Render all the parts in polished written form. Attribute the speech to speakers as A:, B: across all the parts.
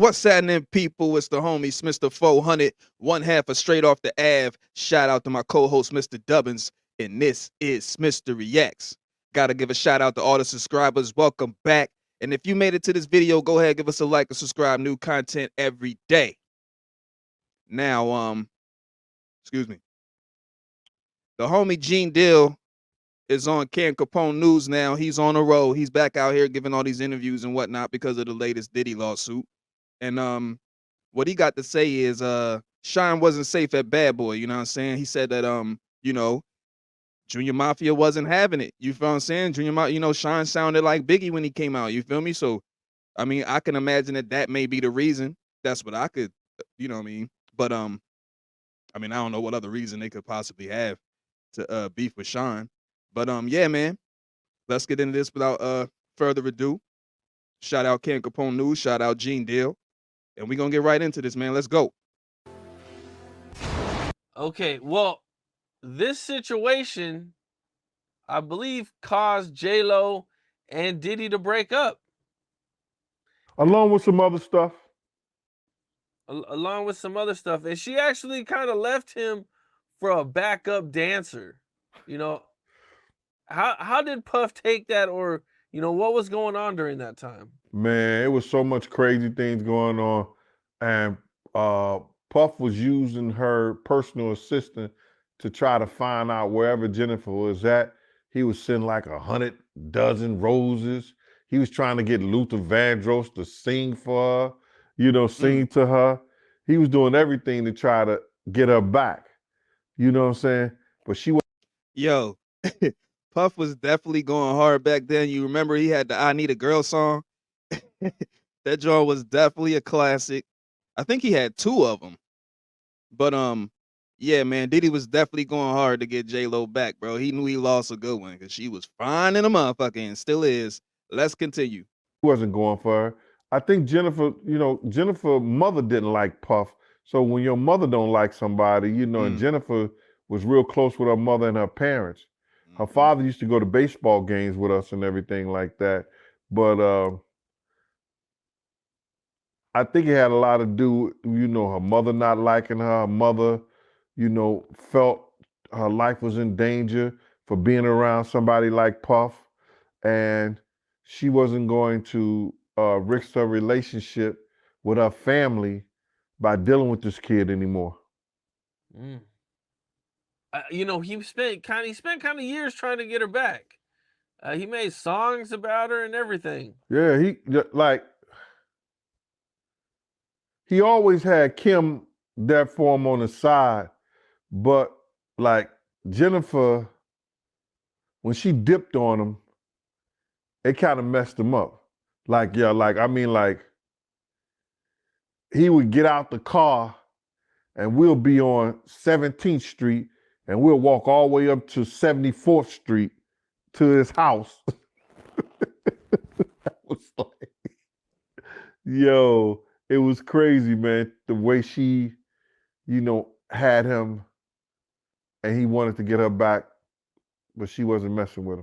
A: What's happening, people? It's the homie Smitster 400, one half of Straight Off the Ave. Shout out to my co-host, Mr. Dubbins, and this is Smitster Reacts. Gotta give a shout out to all the subscribers. Welcome back. And if you made it to this video, go ahead, give us a like and subscribe. New content every day. Now, excuse me. The homie Gene Deal is on Ken Capone News now. He's on the road. He's back out here giving all these interviews and whatnot because of the latest Diddy lawsuit. And what he got to say is Shyne wasn't safe at Bad Boy, you know what I'm saying? He said that Junior Mafia wasn't having it. You feel what I'm saying? Shyne sounded like Biggie when he came out, you feel me? So I mean, I can imagine that may be the reason. That's what I could, you know what I mean? But I don't know what other reason they could possibly have to beef with Shyne. But yeah, man. Let's get into this without further ado. Shout out Ken Capone News, shout out Gene Deal. And we're gonna get right into this, man. Let's go.
B: Okay, well, this situation, I believe, caused J-Lo and Diddy to break up.
C: Along with some other stuff.
B: Along with some other stuff. And she actually kind of left him for a backup dancer. You know, how did Puff take that, or, what was going on during that time?
C: Man, it was so much crazy things going on. And Puff was using her personal assistant to try to find out wherever Jennifer was at. He was sending like 100 dozen roses. He was trying to get Luther Vandross to sing for her, sing to her. He was doing everything to try to get her back. You know what I'm saying? But she was.
A: Yo, Puff was definitely going hard back then. You remember he had the I Need a Girl song? That joint was definitely a classic. I think he had two of them. But yeah, man, Diddy was definitely going hard to get J-Lo back, bro. He knew he lost a good one because she was fine in a motherfucker and still is. Let's continue.
C: Wasn't going for her. I think Jennifer mother didn't like Puff. So when your mother don't like somebody, and Jennifer was real close with her mother and her parents. Her father used to go to baseball games with us and everything like that. But I think it had a lot to do, her mother not liking her. Her mother, felt her life was in danger for being around somebody like Puff. And she wasn't going to risk her relationship with her family by dealing with this kid anymore.
B: He spent kind of years trying to get her back. He made songs about her and everything.
C: Yeah, he always had Kim there for him on the side, but like Jennifer, when she dipped on him, it kind of messed him up. He would get out the car and we'll be on 17th Street and we'll walk all the way up to 74th Street to his house. That was like, yo, it was crazy, man. The way she, had him and he wanted to get her back, but she wasn't messing with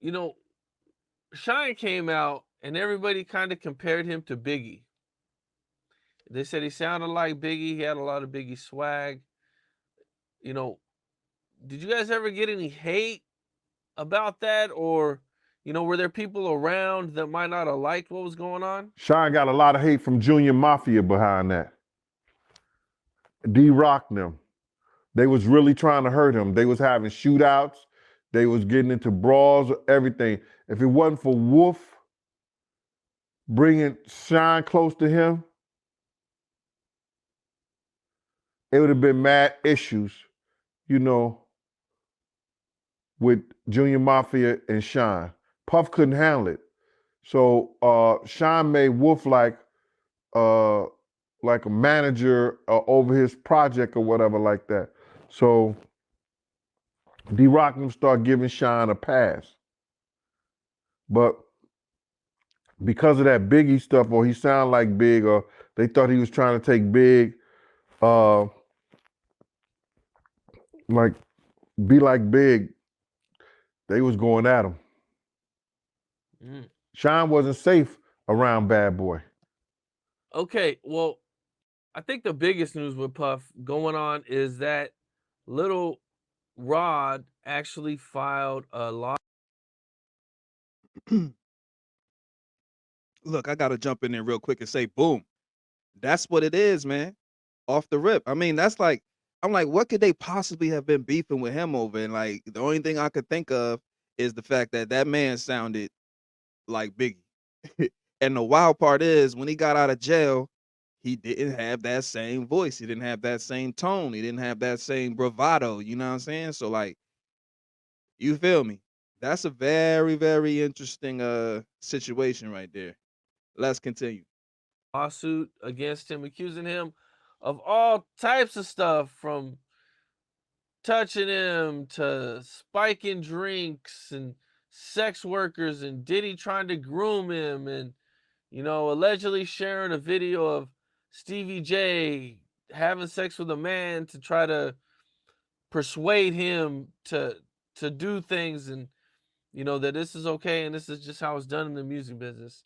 C: him.
B: Shyne came out and everybody kind of compared him to Biggie. They said he sounded like Biggie. He had a lot of Biggie swag. Did you guys ever get any hate about that? Or, were there people around that might not have liked what was going on?
C: Shyne got a lot of hate from Junior Mafia behind that. D-Rock them. They was really trying to hurt him. They was having shootouts. They was getting into brawls, everything. If it wasn't for Wolf bringing Shyne close to him, it would have been mad issues, with Junior Mafia and Shyne. Puff couldn't handle it. So Shyne made Wolf like a manager over his project or whatever like that. So D-Rock them start giving Shyne a pass. But because of that Biggie stuff, or he sounded like Big, or they thought he was trying to take Big, be like Big, they was going at him. Shyne wasn't safe around Bad Boy.
B: Okay, well, I think the biggest news with Puff going on is that Little Rod actually filed a law.
A: Look, I gotta jump in there real quick and say, boom. That's what it is, man. Off the rip. I mean, that's like, I'm like, what could they possibly have been beefing with him over? And like, the only thing I could think of is the fact that that man sounded like Biggie. And the wild part is, when he got out of jail, he didn't have that same voice. He didn't have that same tone. He didn't have that same bravado. You know what I'm saying? So like, you feel me? That's a very, very interesting situation right there. Let's continue.
B: Lawsuit against him, accusing him of all types of stuff, from touching him to spiking drinks and sex workers, and Diddy trying to groom him, and allegedly sharing a video of Stevie J having sex with a man to try to persuade him to do things, and that this is okay and this is just how it's done in the music business.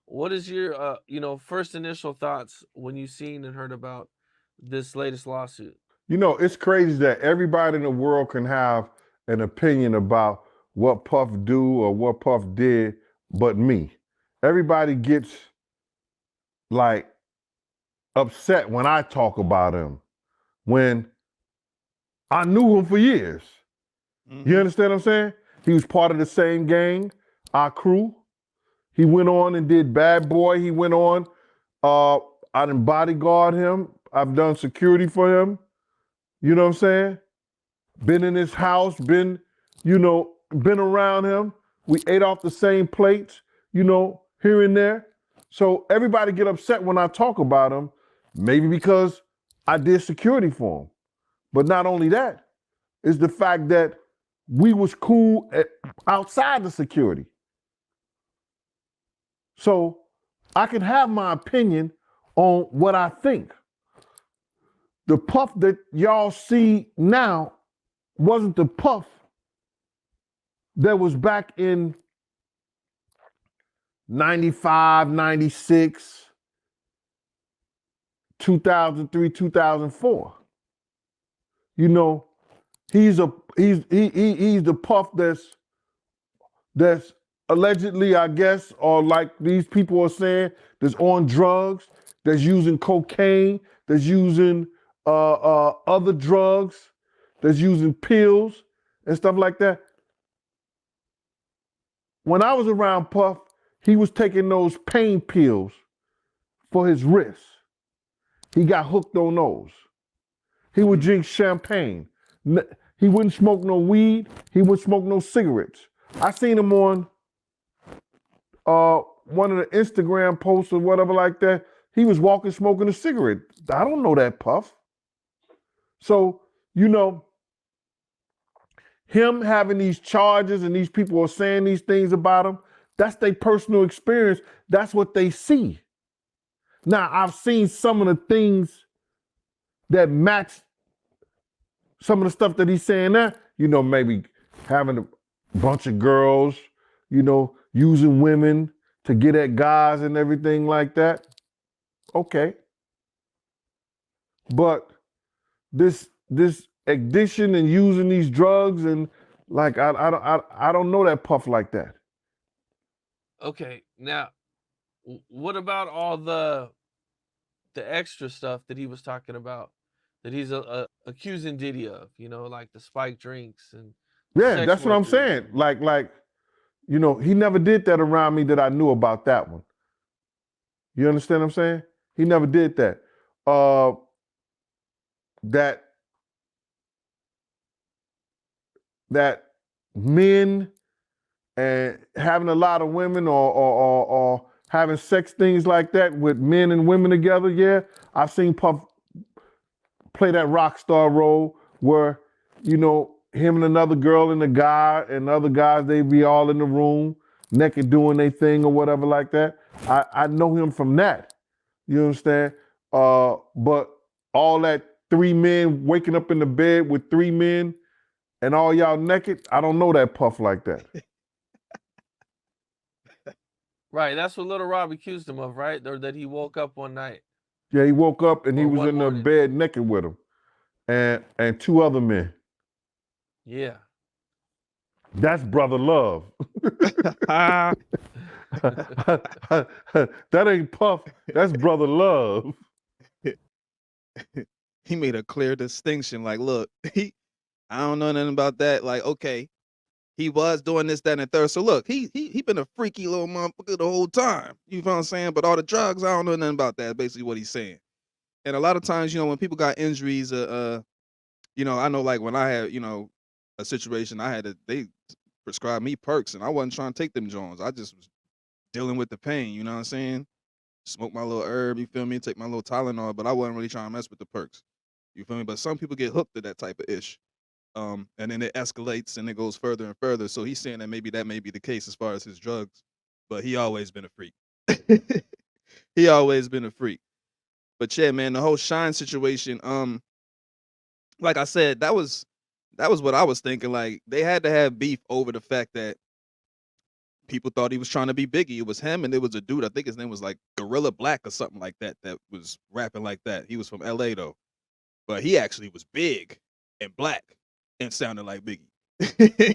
B: What is your first initial thoughts when you seen and heard about this latest lawsuit?
C: It's crazy that everybody in the world can have an opinion about what Puff do or what Puff did, but me. Everybody gets like upset when I talk about him, when I knew him for years. You understand what I'm saying? He was part of the same gang, our crew. He went on and did Bad Boy. He went on, I done bodyguard him. I've done security for him. You know what I'm saying? Been in his house, been around him. We ate off the same plates, here and there. So everybody get upset when I talk about him, maybe because I did security for him. But not only that, is the fact that we was cool outside the security. So I can have my opinion on what I think. The Puff that y'all see now wasn't the Puff that was back in 95, 96, 2003, 2004. He's the Puff that's allegedly, I guess, or like these people are saying, that's on drugs, that's using cocaine, that's using other drugs, that's using pills and stuff like that. When I was around Puff, he was taking those pain pills for his wrists. He got hooked on those. He would drink champagne. He wouldn't smoke no weed. He wouldn't smoke no cigarettes. I seen him on one of the Instagram posts or whatever like that. He was walking smoking a cigarette. I don't know that Puff. So, him having these charges and these people are saying these things about him, that's their personal experience. That's what they see. Now, I've seen some of the things that match some of the stuff that he's saying there. Maybe having a bunch of girls, using women to get at guys and everything like that. Okay. But this addiction and using these drugs and like I don't know that Puff like that.
B: Okay, now what about all the extra stuff that he was talking about, that he's accusing Diddy of, like the spiked drinks and
C: yeah, that's what I'm saying. Like he never did that around me that I knew about that one. You understand what I'm saying? He never did that. That men and having a lot of women or having sex things like that with men and women together, yeah, I've seen Puff play that rock star role where, him and another girl and a guy and other guys, they be all in the room, naked doing their thing or whatever like that. I know him from that. You understand? But all that 3 men waking up in the bed with 3 men and all y'all naked, I don't know that Puff like that.
B: Right, that's what Little Rob accused him of, right? Or that he woke up one night.
C: Yeah, he woke up and he
B: Or
C: was
B: one
C: in the
B: morning.
C: bed naked with him, and two other men.
B: Yeah.
C: That's brother love.
A: Ah,
C: That ain't Puff. That's brother love.
A: he made a clear distinction. Like, look, I don't know nothing about that. Like, okay, he was doing this, that, and the third. So look, he been a freaky little motherfucker the whole time. You know what I'm saying? But all the drugs, I don't know nothing about that. Basically, what he's saying. And a lot of times, when people got injuries, I know, like when I had, a situation, they prescribed me perks, and I wasn't trying to take them Jones. I just was dealing with the pain. You know what I'm saying? Smoke my little herb, you feel me? Take my little Tylenol, but I wasn't really trying to mess with the perks. You feel me? But some people get hooked to that type of ish. And then it escalates and it goes further and further. So he's saying that that may be the case as far as his drugs, but he always been a freak. He always been a freak. But yeah, man, the whole Shyne situation, like I said, that was what I was thinking. Like they had to have beef over the fact that people thought he was trying to be Biggie. It was him and it was a dude, I think his name was like Gorilla Black or something like that, that was rapping like that. He was from LA though. But he actually was big and black and sounded like Biggie.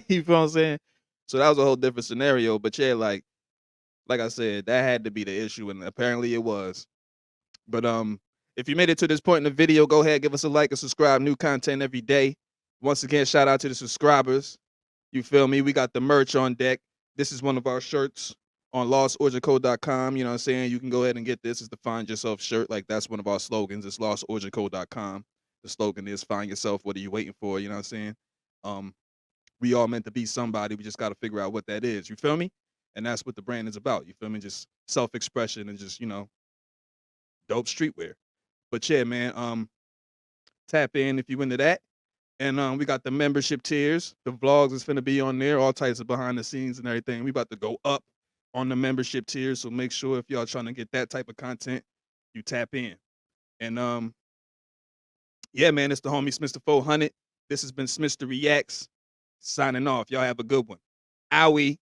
A: You feel what I'm saying? So that was a whole different scenario. But yeah, like I said, that had to be the issue, and apparently it was. But if you made it to this point in the video, go ahead, give us a like and subscribe. New content every day. Once again, shout out to the subscribers. You feel me? We got the merch on deck. This is one of our shirts on lostorigicode.com. You know what I'm saying? You can go ahead and get this. It's the Find Yourself shirt. Like that's one of our slogans. It's lostorigicode.com. The slogan is find yourself. What are you waiting for? You know what I'm saying? We all meant to be somebody. We just got to figure out what that is. You feel me? And that's what the brand is about. You feel me? Just self-expression and just, dope streetwear. But yeah, man, tap in if you into that. And we got the membership tiers. The vlogs is finna be on there, all types of behind the scenes and everything. We about to go up on the membership tiers. So make sure if y'all trying to get that type of content, you tap in. And yeah, man, it's the homie Smitster 400. This has been Smitster Reacts. Signing off. Y'all have a good one. Owie.